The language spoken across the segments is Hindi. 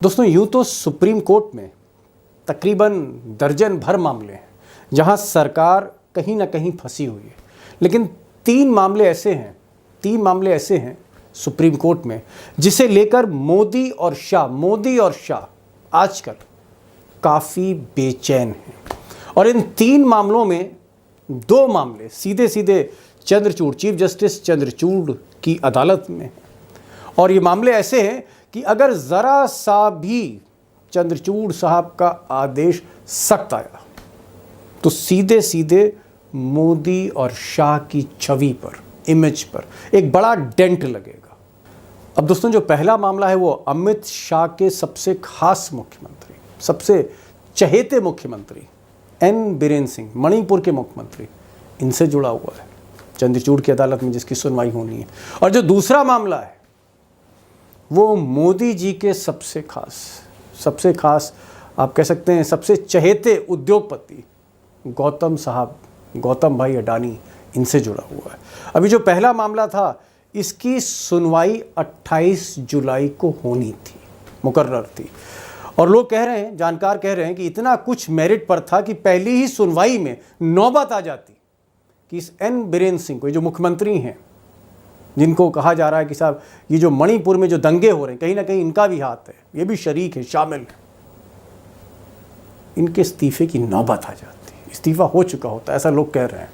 दोस्तों यूँ तो सुप्रीम कोर्ट में तकरीबन दर्जन भर मामले हैं जहां सरकार कहीं ना कहीं फंसी हुई है, लेकिन तीन मामले ऐसे हैं सुप्रीम कोर्ट में जिसे लेकर मोदी और शाह आजकल काफ़ी बेचैन हैं। और इन तीन मामलों में दो मामले सीधे सीधे चीफ जस्टिस चंद्रचूड़ की अदालत में हैं। और ये मामले ऐसे हैं कि अगर ज़रा सा भी चंद्रचूड़ साहब का आदेश सख्त आया तो सीधे सीधे मोदी और शाह की छवि पर, इमेज पर एक बड़ा डेंट लगेगा। अब दोस्तों जो पहला मामला है वो अमित शाह के सबसे खास मुख्यमंत्री, सबसे चहेते मुख्यमंत्री एन बीरेन सिंह, मणिपुर के मुख्यमंत्री, इनसे जुड़ा हुआ है चंद्रचूड़ की अदालत में जिसकी सुनवाई होनी है। और जो दूसरा मामला है वो मोदी जी के सबसे खास आप कह सकते हैं सबसे चहेते उद्योगपति गौतम भाई अडानी, इनसे जुड़ा हुआ है। अभी जो पहला मामला था इसकी सुनवाई 28 जुलाई को होनी थी, मुकर्रर थी। और लोग कह रहे हैं, जानकार कह रहे हैं कि इतना कुछ मेरिट पर था कि पहली ही सुनवाई में नौबत आ जाती कि इस एन बीरेन सिंह को, जो मुख्यमंत्री हैं, जिनको कहा जा रहा है कि साहब ये जो मणिपुर में जो दंगे हो रहे हैं कहीं ना कहीं इनका भी हाथ है, ये भी शरीक है, शामिल है, इनके इस्तीफे की नौबत आ जाती है। इस्तीफा हो चुका होता है ऐसा लोग कह रहे हैं,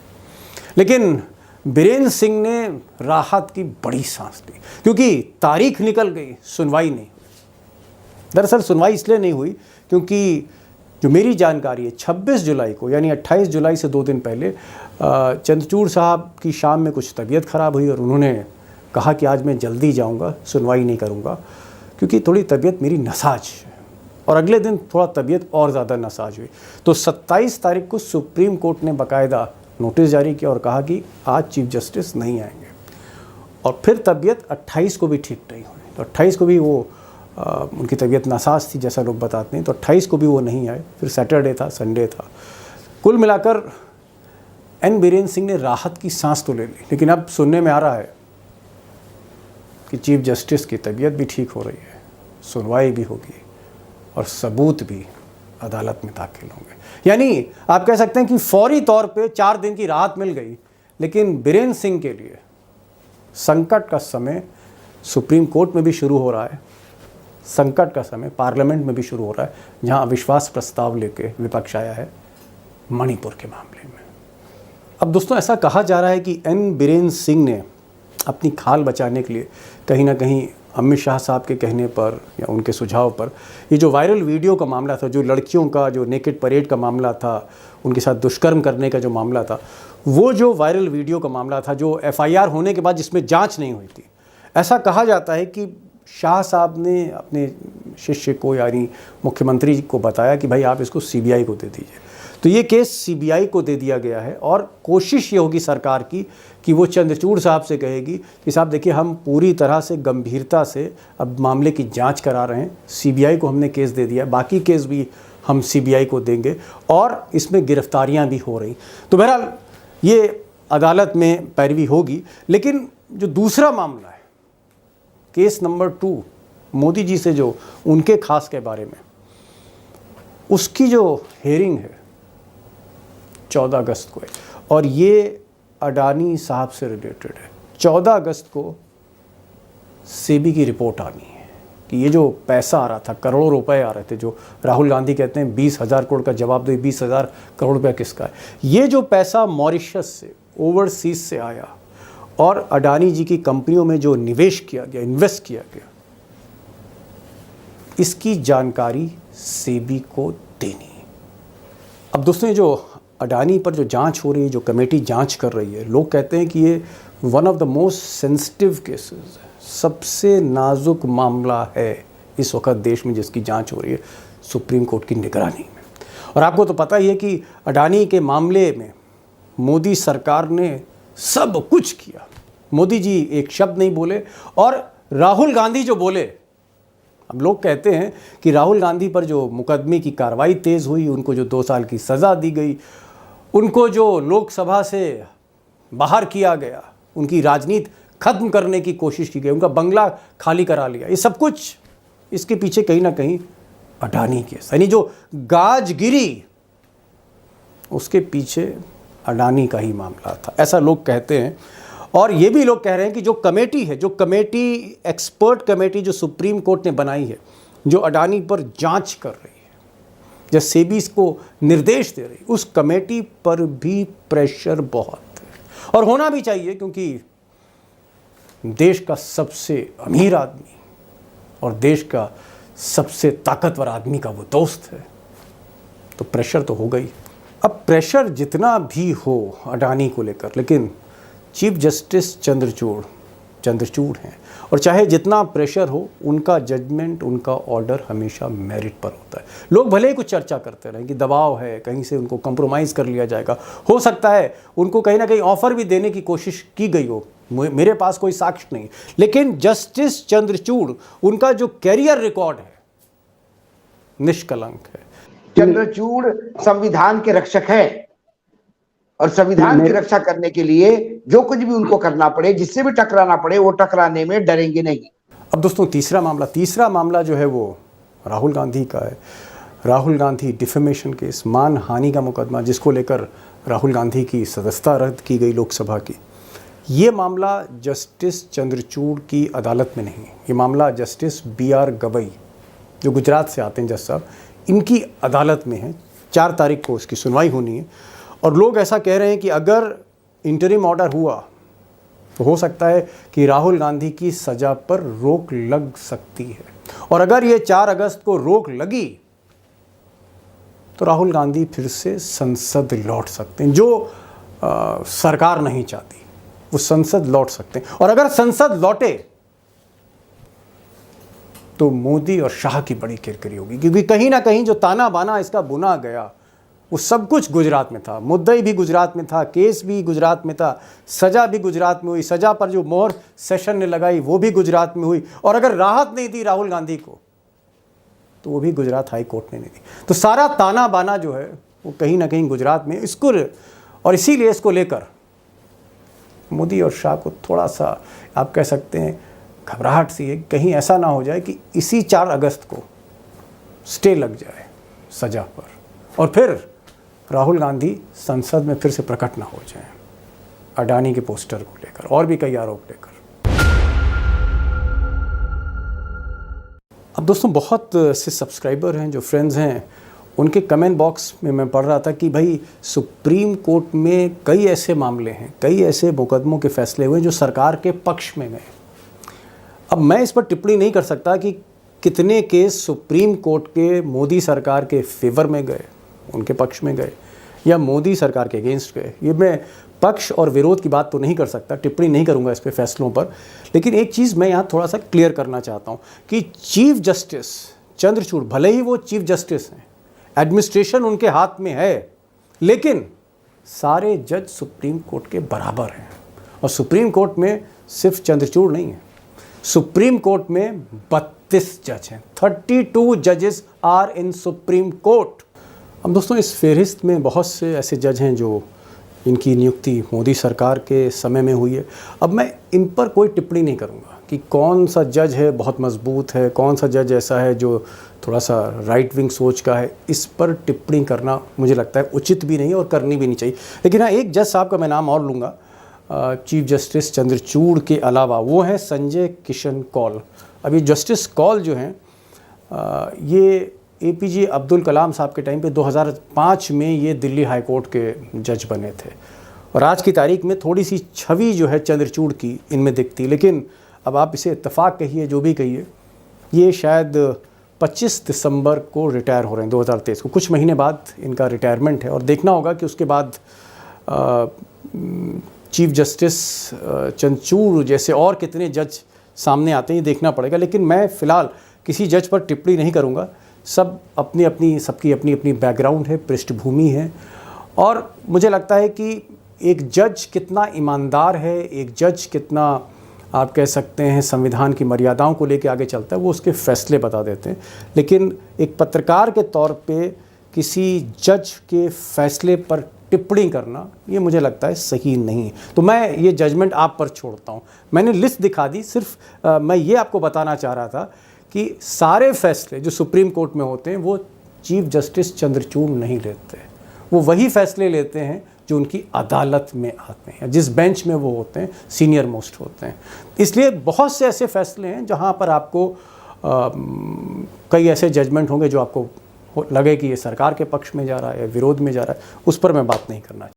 लेकिन बीरेन सिंह ने राहत की बड़ी सांस ली क्योंकि तारीख निकल गई, सुनवाई नहीं हुई। दरअसल सुनवाई इसलिए नहीं हुई क्योंकि जो मेरी जानकारी है 26 जुलाई को, यानी 28 जुलाई से 2 दिन पहले चंद्रचूड़ साहब की शाम में कुछ तबीयत ख़राब हुई और उन्होंने कहा कि आज मैं जल्दी जाऊंगा, सुनवाई नहीं करूंगा क्योंकि थोड़ी तबीयत मेरी नसाज है। और अगले दिन थोड़ा तबीयत और ज़्यादा नसाज हुई तो 27 तारीख को सुप्रीम कोर्ट ने बाकायदा नोटिस जारी किया और कहा कि आज चीफ जस्टिस नहीं आएंगे। और फिर तबीयत 28 को भी ठीक नहीं हुई तो 28 को भी वो उनकी तबीयत नासाज थी जैसा लोग बताते हैं, तो 28 को भी वो नहीं आए। फिर सैटरडे था, संडे था, कुल मिलाकर एन बीरेन सिंह ने राहत की सांस तो ले ली। लेकिन अब सुनने में आ रहा है कि चीफ जस्टिस की तबीयत भी ठीक हो रही है, सुनवाई भी होगी और सबूत भी अदालत में दाखिल होंगे। यानी आप कह सकते हैं कि फौरी तौर पे 4 दिन की राहत मिल गई। लेकिन बीरेन सिंह के लिए संकट का समय सुप्रीम कोर्ट में भी शुरू हो रहा है, संकट का समय पार्लियामेंट में भी शुरू हो रहा है, जहां अविश्वास प्रस्ताव लेके विपक्ष आया है मणिपुर के मामले में। अब दोस्तों ऐसा कहा जा रहा है कि एन बीरेन सिंह ने अपनी खाल बचाने के लिए कहीं ना कहीं अमित शाह साहब के कहने पर या उनके सुझाव पर ये जो वायरल वीडियो का मामला था, जो लड़कियों का जो नेकेड परेड का मामला था, उनके साथ दुष्कर्म करने का जो मामला था, वो जो वायरल वीडियो का मामला था जो FIR होने के बाद जिसमें जाँच नहीं हुई थी, ऐसा कहा जाता है कि शाह साहब ने अपने शिष्य को यानी मुख्यमंत्री को बताया कि भाई आप इसको CBI को दे दीजिए। तो ये केस CBI को दे दिया गया है और कोशिश ये होगी सरकार की कि वो चंद्रचूड़ साहब से कहेगी कि साहब देखिए हम पूरी तरह से गंभीरता से अब मामले की जांच करा रहे हैं, CBI को हमने केस दे दिया, बाकी केस भी हम CBI को देंगे और इसमें गिरफ्तारियाँ भी हो रही। तो बहरहाल ये अदालत में पैरवी होगी। लेकिन जो दूसरा मामला है, केस नंबर 2 मोदी जी से जो उनके खास के बारे में, उसकी जो हेयरिंग है 14 अगस्त को है और ये अडानी साहब से रिलेटेड है। 14 अगस्त को सेबी की रिपोर्ट आनी है कि ये जो पैसा आ रहा था, करोड़ों रुपए आ रहे थे, जो राहुल गांधी कहते हैं 20,000 करोड़ का जवाब दो, 20,000 करोड़ रुपया किसका है, ये जो पैसा मॉरिशस से, ओवरसीज से आया और अडानी जी की कंपनियों में जो निवेश किया गया, इन्वेस्ट किया गया, इसकी जानकारी सेबी को देनी है। अब दोस्तों ये जो अडानी पर जो जांच हो रही है, जो कमेटी जांच कर रही है, लोग कहते हैं कि ये one of the most sensitive cases है, सबसे नाजुक मामला है इस वक्त देश में जिसकी जांच हो रही है सुप्रीम कोर्ट की निगरानी में। और आपको तो पता ही है कि अडानी के मामले में मोदी सरकार ने सब कुछ किया। मोदी जी एक शब्द नहीं बोले और राहुल गांधी जो बोले, अब लोग कहते हैं कि राहुल गांधी पर जो मुकदमे की कार्रवाई तेज़ हुई, उनको जो 2 साल की सज़ा दी गई, उनको जो लोकसभा से बाहर किया गया, उनकी राजनीति खत्म करने की कोशिश की गई, उनका बंगला खाली करा लिया, ये सब कुछ इसके पीछे कहीं ना कहीं अडानी केस, यानी जो गाज गिरी उसके पीछे अडानी का ही मामला था, ऐसा लोग कहते हैं। और ये भी लोग कह रहे हैं कि जो कमेटी है, जो कमेटी, एक्सपर्ट कमेटी जो सुप्रीम कोर्ट ने बनाई है, जो अडानी पर जांच कर रही है, जो सेबी को निर्देश दे रही है, उस कमेटी पर भी प्रेशर बहुत है। और होना भी चाहिए, क्योंकि देश का सबसे अमीर आदमी और देश का सबसे ताकतवर आदमी का वो दोस्त है, तो प्रेशर तो होगा ही। अब प्रेशर जितना भी हो अडानी को लेकर, लेकिन चीफ जस्टिस चंद्रचूड़ हैं, और चाहे जितना प्रेशर हो, उनका जजमेंट, उनका ऑर्डर हमेशा मेरिट पर होता है। लोग भले ही कुछ चर्चा करते रहें कि दबाव है, कहीं से उनको कंप्रोमाइज़ कर लिया जाएगा, हो सकता है उनको कहीं ना कहीं ऑफर भी देने की कोशिश की गई हो, मेरे पास कोई साक्ष्य नहीं, लेकिन जस्टिस चंद्रचूड़, उनका जो कैरियर रिकॉर्ड है निष्कलंक है। चंद्रचूड़ संविधान के रक्षक है, और संविधान की रक्षा करने के लिए जो कुछ भी उनको करना पड़े, जिससे भी टकराना पड़े, वो टकराने में डरेंगे नहीं। अब दोस्तों तीसरा मामला जो है वो राहुल गांधी का है। राहुल गांधी डिफेमेशन केस, मानहानि का मुकदमा, जिसको लेकर राहुल गांधी की सदस्यता रद्द की गई लोकसभा की। ये मामला जस्टिस चंद्रचूड़ की अदालत में नहीं, ये मामला जस्टिस BR गवई, जो गुजरात से आते हैं जज साहब, इनकी अदालत में है। 4 तारीख को इसकी सुनवाई होनी है। और लोग ऐसा कह रहे हैं कि अगर इंटरिम ऑर्डर हुआ तो हो सकता है कि राहुल गांधी की सज़ा पर रोक लग सकती है। और अगर ये 4 अगस्त को रोक लगी तो राहुल गांधी फिर से संसद लौट सकते हैं, जो सरकार नहीं चाहती, वो संसद लौट सकते हैं। और अगर संसद लौटे तो मोदी और शाह की बड़ी किरकिरी होगी, क्योंकि कहीं ना कहीं जो ताना बाना इसका बुना गया, वो सब कुछ गुजरात में था। मुद्दई भी गुजरात में था, केस भी गुजरात में था, सज़ा भी गुजरात में हुई, सज़ा पर जो मोहर सेशन ने लगाई वो भी गुजरात में हुई, और अगर राहत नहीं दी राहुल गांधी को तो वो भी गुजरात हाई कोर्ट ने नहीं दी। तो सारा ताना बाना जो है वो कहीं ना कहीं गुजरात में इसको, और इसीलिए इसको लेकर मोदी और शाह को थोड़ा सा आप कह सकते हैं घबराहट सी है, कहीं ऐसा ना हो जाए कि इसी 4 अगस्त को स्टे लग जाए सज़ा पर, और फिर राहुल गांधी संसद में फिर से प्रकट ना हो जाए अडानी के पोस्टर को लेकर और भी कई आरोप लेकर। अब दोस्तों बहुत से सब्सक्राइबर हैं, जो फ्रेंड्स हैं, उनके कमेंट बॉक्स में मैं पढ़ रहा था कि भाई सुप्रीम कोर्ट में कई ऐसे मामले हैं, कई ऐसे मुकदमों के फैसले हुए जो सरकार के पक्ष में गए। अब मैं इस पर टिप्पणी नहीं कर सकता कि कितने केस सुप्रीम कोर्ट के मोदी सरकार के फेवर में गए, उनके पक्ष में गए, या मोदी सरकार के अगेंस्ट गए। ये मैं पक्ष और विरोध की बात तो नहीं कर सकता, टिप्पणी नहीं करूंगा इस पे फैसलों पर। लेकिन एक चीज़ मैं यहाँ थोड़ा सा क्लियर करना चाहता हूँ कि चीफ जस्टिस चंद्रचूड़, भले ही वो चीफ जस्टिस हैं, एडमिनिस्ट्रेशन उनके हाथ में है, लेकिन सारे जज सुप्रीम कोर्ट के बराबर हैं। और सुप्रीम कोर्ट में सिर्फ चंद्रचूड़ नहीं है, सुप्रीम कोर्ट में 32 जज हैं, 32 जजेस आर इन सुप्रीम कोर्ट। अब दोस्तों इस फहरिस्त में बहुत से ऐसे जज हैं जो इनकी नियुक्ति मोदी सरकार के समय में हुई है। अब मैं इन पर कोई टिप्पणी नहीं करूंगा कि कौन सा जज है बहुत मजबूत है, कौन सा जज ऐसा है जो थोड़ा सा राइट विंग सोच का है। इस पर टिप्पणी करना मुझे लगता है उचित भी नहीं और करनी भी नहीं चाहिए। लेकिन हाँ, एक जज साहब का मैं नाम और लूँगा चीफ जस्टिस चंद्रचूड़ के अलावा, वो है संजय किशन कौल। अभी जस्टिस कौल जो हैं ये APJ अब्दुल कलाम साहब के टाइम पे 2005 में ये दिल्ली हाई कोर्ट के जज बने थे। और आज की तारीख में थोड़ी सी छवि जो है चंद्रचूड़ की इनमें दिखती, लेकिन अब आप इसे इत्तेफाक कहिए, जो भी कहिए, ये शायद 25 दिसंबर को रिटायर हो रहे हैं 2023 को। कुछ महीने बाद इनका रिटायरमेंट है और देखना होगा कि उसके बाद चीफ जस्टिस चंद्रचूड़ जैसे और कितने जज सामने आते हैं, ये देखना पड़ेगा। लेकिन मैं फ़िलहाल किसी जज पर टिप्पणी नहीं करूँगा। सब सबकी अपनी अपनी बैकग्राउंड है, पृष्ठभूमि है, और मुझे लगता है कि एक जज कितना ईमानदार है, एक जज कितना आप कह सकते हैं संविधान की मर्यादाओं को लेकर आगे चलता है, वो उसके फैसले बता देते हैं। लेकिन एक पत्रकार के तौर पे किसी जज के फैसले पर टिप्पणी करना, ये मुझे लगता है सही नहीं। तो मैं ये जजमेंट आप पर छोड़ता हूँ। मैंने लिस्ट दिखा दी, सिर्फ मैं ये आपको बताना चाह रहा था कि सारे फैसले जो सुप्रीम कोर्ट में होते हैं वो चीफ जस्टिस चंद्रचूड़ नहीं लेते, वो वही फैसले लेते हैं जो उनकी अदालत में आते हैं, जिस बेंच में वो होते हैं सीनियर मोस्ट होते हैं। इसलिए बहुत से ऐसे फैसले हैं जहाँ पर आपको कई ऐसे जजमेंट होंगे जो आपको लगे कि ये सरकार के पक्ष में जा रहा है या विरोध में जा रहा है, उस पर मैं बात नहीं करना चाहता।